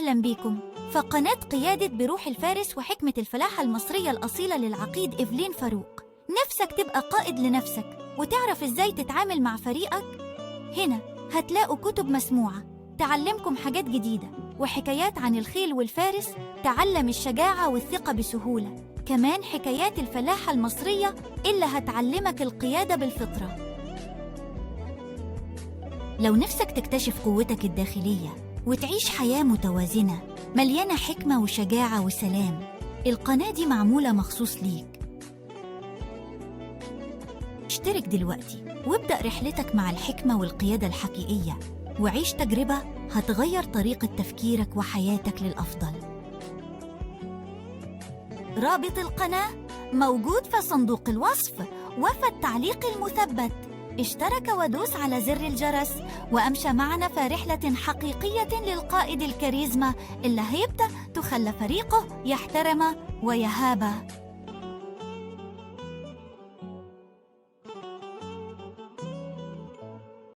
أهلا بيكم. فقناة قيادة بروح الفارس وحكمة الفلاحة المصرية الأصيلة للعقيد إيفلين فاروق. نفسك تبقى قائد لنفسك وتعرف إزاي تتعامل مع فريقك؟ هنا هتلاقوا كتب مسموعة تعلمكم حاجات جديدة، وحكايات عن الخيل والفارس تعلم الشجاعة والثقة بسهولة. كمان حكايات الفلاحة المصرية اللي هتعلمك القيادة بالفطرة. لو نفسك تكتشف قوتك الداخلية وتعيش حياة متوازنة مليانة حكمة وشجاعة وسلام، القناة دي معمولة مخصوص ليك. اشترك دلوقتي وابدأ رحلتك مع الحكمة والقيادة الحقيقية، وعيش تجربة هتغير طريقة تفكيرك وحياتك للأفضل. رابط القناة موجود في صندوق الوصف وفي التعليق المثبت. اشترك ودوس على زر الجرس وأمشى معنا في رحلة حقيقية للقائد الكاريزما اللي هيبدأ تخلى فريقه يحترم ويهابه.